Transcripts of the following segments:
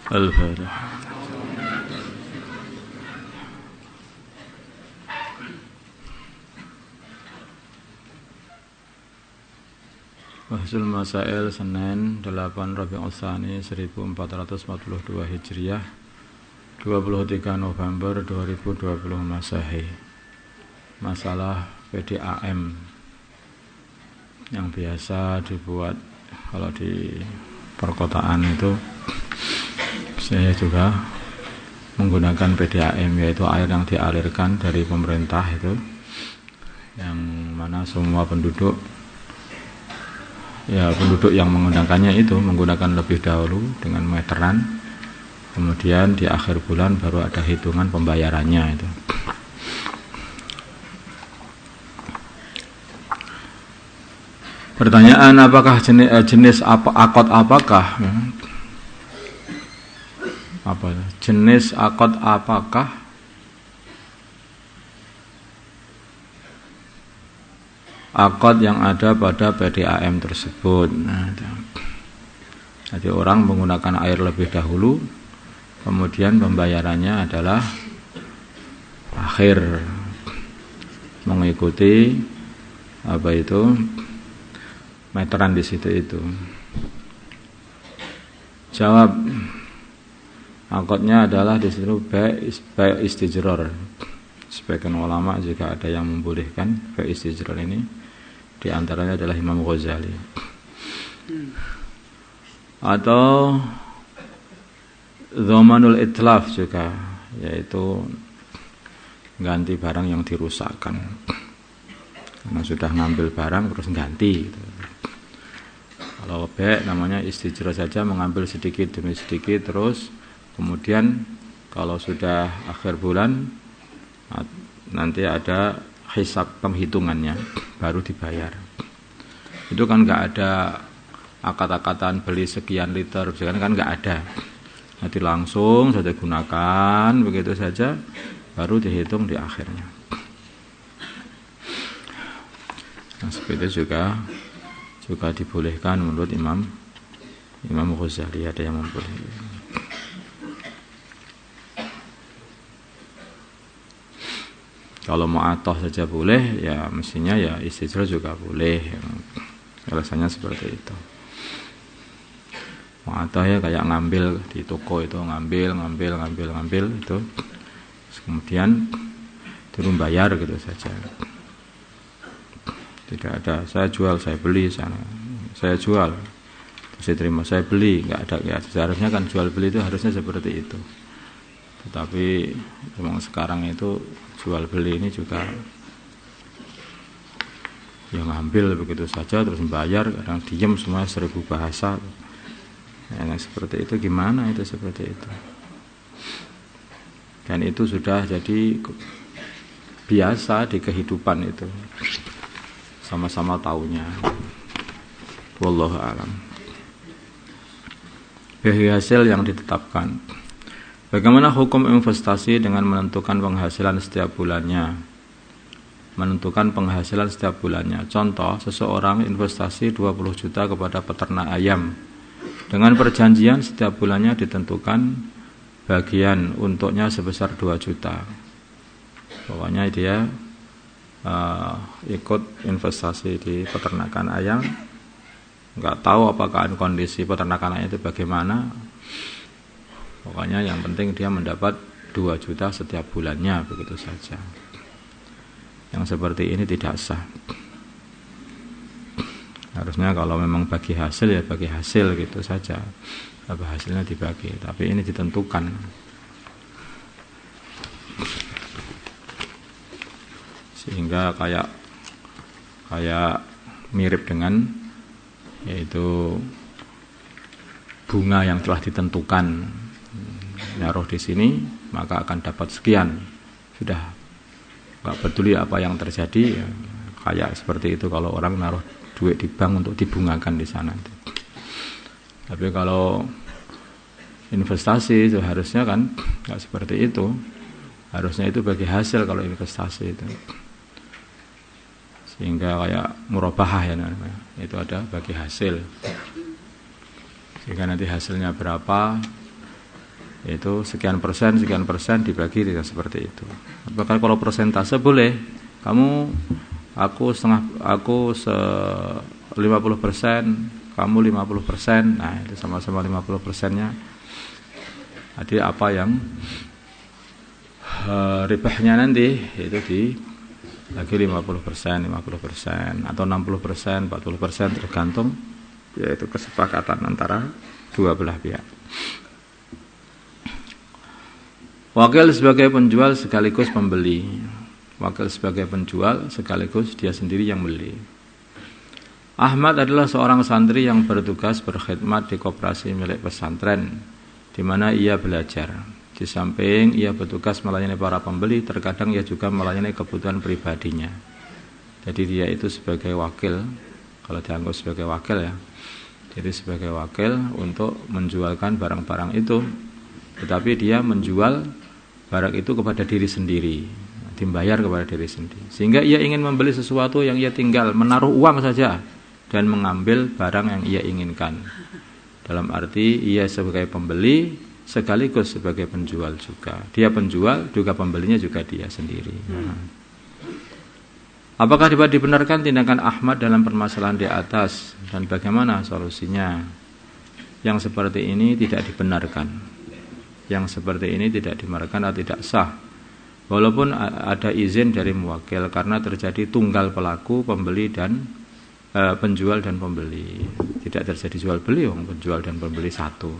Al-Fatihah. Bahsul Masail Senin 8 Rabiul Tsani 1442 Hijriah 23 November 2020 Masehi. Masalah PDAM yang biasa dibuat kalau di perkotaan itu. Saya juga menggunakan PDAM, yaitu air yang dialirkan dari pemerintah itu, yang mana semua penduduk yang menggunakannya itu menggunakan lebih dahulu dengan meteran, kemudian di akhir bulan baru ada hitungan pembayarannya itu. Pertanyaan, apakah jenis akad apakah? Jenis akad apakah? Akad yang ada pada PDAM tersebut. Jadi orang menggunakan air lebih dahulu, kemudian pembayarannya adalah akhir, mengikuti meteran di situ itu. Jawab, akadnya adalah di situ bai istijrar. Sebagian ulama juga ada yang membolehkan bai istijrar ini. Di antaranya adalah Imam Ghazali. Atau dhamanul itlaf juga, yaitu ganti barang yang dirusakkan. Karena sudah ngambil barang terus ganti gitu. Kalau bai namanya istijrar saja, mengambil sedikit demi sedikit, terus kemudian kalau sudah akhir bulan nanti ada hisab penghitungannya, baru dibayar. Itu kan nggak ada akad-akatan beli sekian liter, kan nggak ada. Nanti langsung saja gunakan begitu saja, baru dihitung di akhirnya. Nah, seperti itu juga dibolehkan menurut Imam Ghazali, ada yang membolehkan. Kalau mu'atoh saja boleh, ya mestinya ya istijrar juga boleh. Alasannya seperti itu. Mu'atoh ya kayak ngambil di toko itu, ngambil itu. Terus kemudian turun bayar gitu saja. Tidak ada saya jual, saya beli sana. Saya jual, saya terima, saya beli, enggak ada ya. Seharusnya kan jual beli itu harusnya seperti itu. Tetapi memang sekarang itu jual beli ini juga yang ngambil begitu saja terus membayar, kadang diem semua 1000 bahasa. Yang seperti itu gimana itu seperti itu? Dan itu sudah jadi biasa di kehidupan itu. Sama-sama taunya. Wallahu a'lam. Bagi hasil yang ditetapkan. Bagaimana hukum investasi dengan menentukan penghasilan setiap bulannya? Menentukan penghasilan setiap bulannya. Contoh, seseorang investasi 20 juta kepada peternak ayam. Dengan perjanjian setiap bulannya ditentukan bagian untuknya sebesar 2 juta. Pokoknya dia ikut investasi di peternakan ayam. Enggak tahu apakah kondisi peternakan ayam itu bagaimana. Pokoknya yang penting dia mendapat 2 juta setiap bulannya, begitu saja. Yang seperti ini tidak sah. Harusnya kalau memang bagi hasil ya bagi hasil gitu saja. Apa hasilnya dibagi, tapi ini ditentukan. Sehingga kayak mirip dengan yaitu bunga yang telah ditentukan. Naruh di sini maka akan dapat sekian. Sudah nggak peduli apa yang terjadi ya, kayak seperti itu kalau orang naruh duit di bank untuk dibungakan di sana. Tapi kalau investasi seharusnya kan nggak seperti itu. Harusnya itu bagi hasil kalau investasi itu. Sehingga kayak murabahah ya namanya. Itu ada bagi hasil. Sehingga nanti hasilnya berapa Itu sekian persen dibagi dengan seperti itu. Apakah kalau persentase boleh, aku 50%, kamu 50%, nah itu sama-sama 50%-nya. Jadi apa yang ribahnya nanti itu lagi 50%, atau 60%, 40%, tergantung yaitu kesepakatan antara dua belah pihak. Wakil sebagai penjual sekaligus pembeli. Wakil sebagai penjual sekaligus dia sendiri yang beli. Ahmad adalah seorang santri yang bertugas berkhidmat di koperasi milik pesantren, di mana ia belajar. Di samping ia bertugas melayani para pembeli, terkadang ia juga melayani kebutuhan pribadinya. Jadi dia itu sebagai wakil, kalau dianggap sebagai wakil ya. Jadi sebagai wakil untuk menjualkan barang-barang itu, tetapi dia menjual barang itu kepada diri sendiri, dibayar kepada diri sendiri. Sehingga ia ingin membeli sesuatu yang ia tinggal menaruh uang saja dan mengambil barang yang ia inginkan. Dalam arti ia sebagai pembeli sekaligus sebagai penjual juga. Dia penjual juga pembelinya juga dia sendiri. Apakah dapat dibenarkan tindakan Ahmad dalam permasalahan di atas dan bagaimana solusinya? Yang seperti ini tidak dibenarkan. Yang seperti ini tidak dibenarkan atau tidak sah. Walaupun ada izin dari muwakil karena terjadi tunggal pelaku pembeli dan penjual dan pembeli. Tidak terjadi jual beli, penjual dan pembeli satu.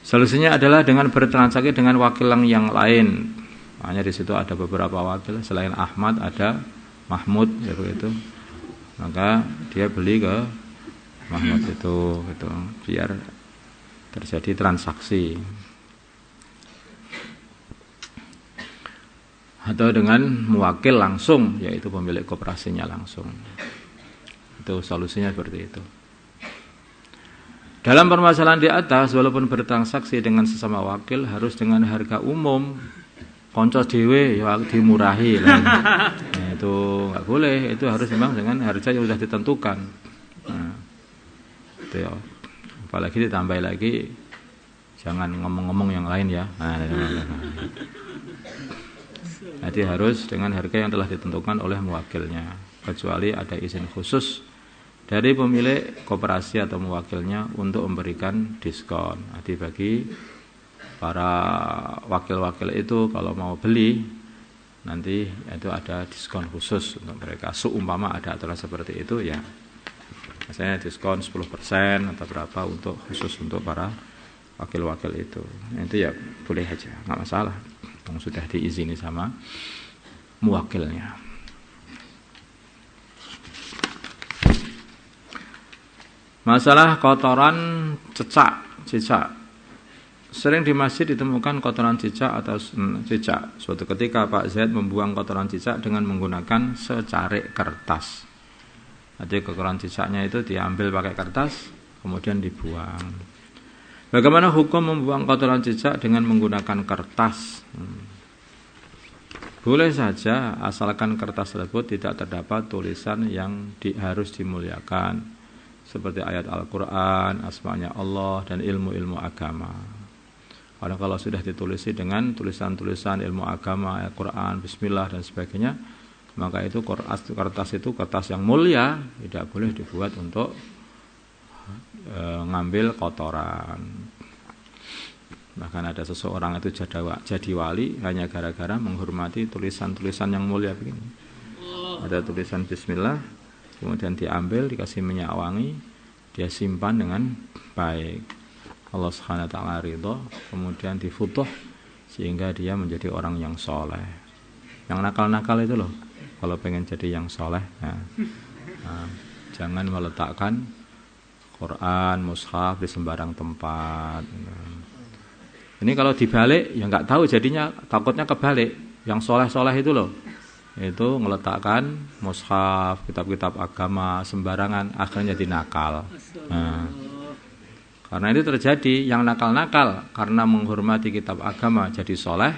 Solusinya adalah dengan bertransaksi dengan wakil yang lain. Hanya di situ ada beberapa wakil selain Ahmad, ada Mahmud ya begitu. Maka dia beli ke Mahmud itu gitu, biar terjadi transaksi. Atau dengan muwakil langsung, yaitu pemilik koperasinya langsung. Itu solusinya seperti itu. Dalam permasalahan di atas, walaupun bertransaksi dengan sesama wakil harus dengan harga umum. Konco dhewe ya dimurahi lah. Nah, itu enggak boleh, itu harus memang dengan harga yang sudah ditentukan. Nah, itu ya. Apalagi ditambah lagi jangan ngomong-ngomong yang lain ya. Jadi harus dengan harga yang telah ditentukan oleh muwakilnya, kecuali ada izin khusus dari pemilik koperasi atau muwakilnya untuk memberikan diskon. Jadi bagi para wakil-wakil itu kalau mau beli nanti itu ada diskon khusus untuk mereka. Seumpama ada aturan seperti itu ya, misalnya diskon 10% atau berapa untuk khusus untuk para wakil-wakil itu. Itu ya boleh aja, nggak masalah. Yang sudah diizini sama muwakilnya. Masalah kotoran cicak. Sering di masjid ditemukan kotoran cicak atau cicak. Suatu ketika Pak Z membuang kotoran cicak dengan menggunakan secarik kertas. Jadi kotoran cicaknya itu diambil pakai kertas, kemudian dibuang. Bagaimana hukum membuang kotoran cicak dengan menggunakan kertas? Boleh saja, asalkan kertas tersebut tidak terdapat tulisan yang harus dimuliakan, seperti ayat Al-Quran, asma'nya Allah, dan ilmu-ilmu agama. Karena kalau sudah ditulisi dengan tulisan-tulisan ilmu agama, Al-Quran, Bismillah, dan sebagainya, maka itu kertas itu kertas yang mulia, tidak boleh dibuat untuk ngambil kotoran. Bahkan ada seseorang itu jadi wali hanya gara-gara menghormati tulisan-tulisan yang mulia begini. Ada tulisan Bismillah, kemudian diambil, dikasih minyak wangi, dia simpan dengan baik. Allah Subhanahu wa taala ridho, kemudian difutuh sehingga dia menjadi orang yang soleh. Yang nakal-nakal itu loh, kalau pengen jadi yang soleh, jangan meletakkan Quran, mushaf di sembarang tempat. Ini kalau dibalik, ya nggak tahu jadinya, takutnya kebalik. Yang soleh-soleh itu loh, itu meletakkan mushaf, kitab-kitab agama sembarangan, akhirnya jadi nakal. Karena itu terjadi, yang nakal-nakal karena menghormati kitab agama jadi soleh,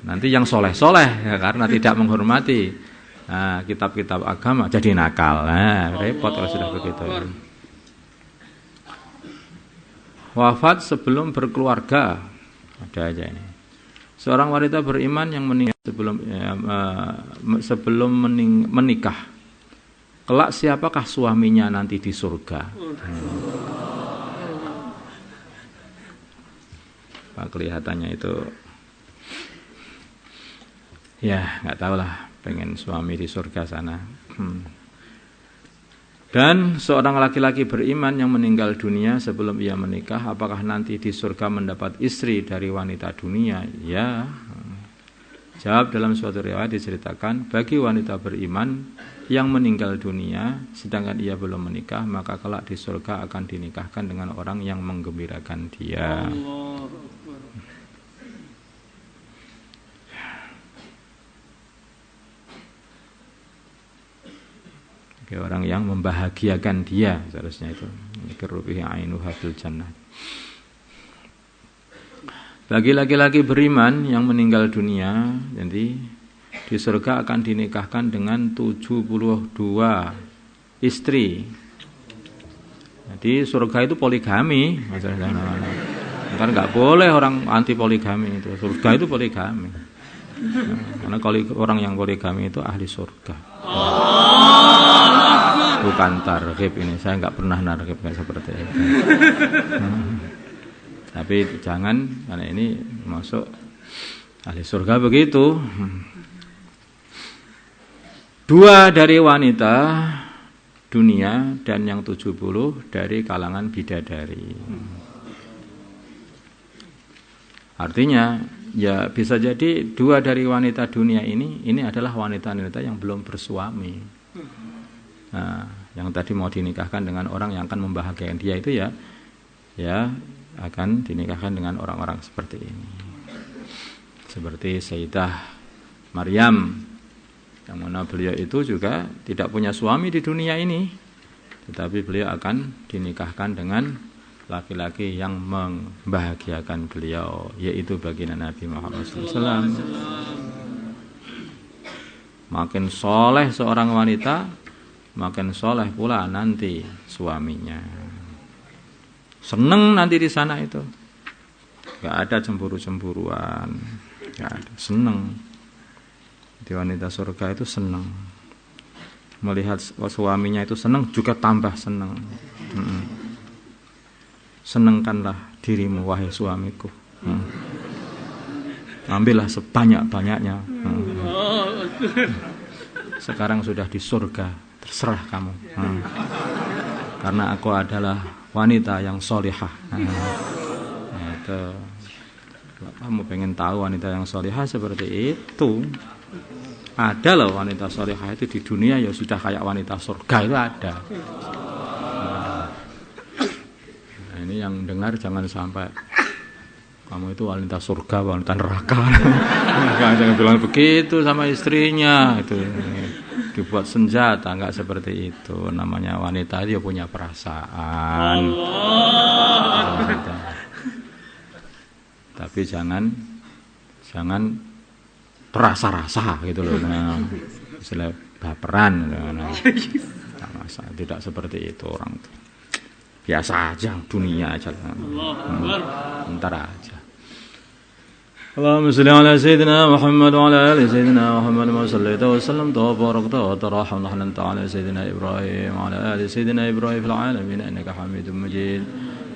nanti yang soleh-soleh ya, karena tidak menghormati kitab-kitab agama jadi nakal. Repot kalau sudah begitu. wafat sebelum berkeluarga. Ada aja ini. Seorang wanita beriman yang meninggal sebelum menikah. Kelak siapakah suaminya nanti di surga? Pak kelihatannya itu ya nggak tahu lah, pengen suami di surga sana. Dan seorang laki-laki beriman yang meninggal dunia sebelum ia menikah, apakah nanti di surga mendapat istri dari wanita dunia? Ya. Jawab, dalam suatu riwayat diceritakan, bagi wanita beriman yang meninggal dunia sedangkan ia belum menikah, maka kelak di surga akan dinikahkan dengan orang yang menggembirakan dia. Orang yang membahagiakan dia, seharusnya itu. Kerubihi ainuha fil jannah. Bagi laki-laki beriman yang meninggal dunia, jadi di surga akan dinikahkan dengan 72 istri. Jadi surga itu poligami, kan nggak boleh orang anti poligami itu. Surga itu poligami. Karena kalau orang yang poligami itu ahli surga. Bukan targhib ini, saya nggak pernah narghib kayak seperti itu. Tapi jangan, karena ini masuk ahli surga begitu. 2 dari wanita dunia dan yang 70 dari kalangan bidadari. Artinya ya bisa jadi 2 dari wanita dunia ini adalah wanita-wanita yang belum bersuami. Nah, yang tadi mau dinikahkan dengan orang yang akan membahagiakan dia itu ya akan dinikahkan dengan orang-orang seperti ini. Seperti Sayyidah Maryam, yang mana beliau itu juga tidak punya suami di dunia ini, tetapi beliau akan dinikahkan dengan laki-laki yang membahagiakan beliau, yaitu baginda Nabi Muhammad SAW. Makin soleh seorang wanita, makin soleh pula nanti suaminya. Seneng nanti di sana itu, nggak ada cemburu-cemburuan, nggak ada, seneng. Di wanita surga itu seneng, melihat suaminya itu seneng, juga tambah seneng. Senengkanlah dirimu wahai suamiku. Ambillah sebanyak-banyaknya. Sekarang sudah di surga, terserah kamu. Karena aku adalah wanita yang solihah. Kalau kamu pengen tahu wanita yang solihah seperti itu, ada loh wanita solihah itu di dunia ya sudah kayak wanita surga itu ada. Nah, ini yang dengar jangan sampai kamu itu wanita surga, wanita neraka. Jangan bilang begitu sama istrinya. Itu dibuat senjata, enggak seperti itu. Namanya wanita dia punya perasaan. Tapi jangan terasa-rasa gitu loh. Nah, istilah baperan. Nah, tidak seperti itu orang itu. Biasa aja, dunia aja. Bentar aja. Allahumma salli ala sayyidina Muhammad wa ala ali sayyidina Muhammad wa sallallahu wa sallam wa barakta wa taraham nahlan ta'ala sayyidina Ibrahim wa ala ali sayyidina Ibrahim fil alamin innaka Hamidum Majid.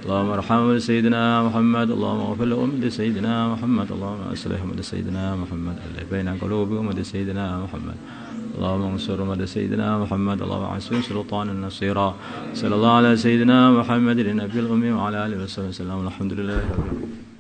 Allahumma arham sayyidina Muhammad, Allahumma ighfir li ummati sayyidina Muhammad, Allahumma aslih ummati sayyidina Muhammad, alif baina qulubi ummati sayyidina Muhammad. اللهم انصر مدى سيدنا محمد، اللهم عسى سلطانا نصيرا، صلى الله على سيدنا محمد النبي الأمي وعلى آله وصحبه وسلم. الحمد لله رب العالمين.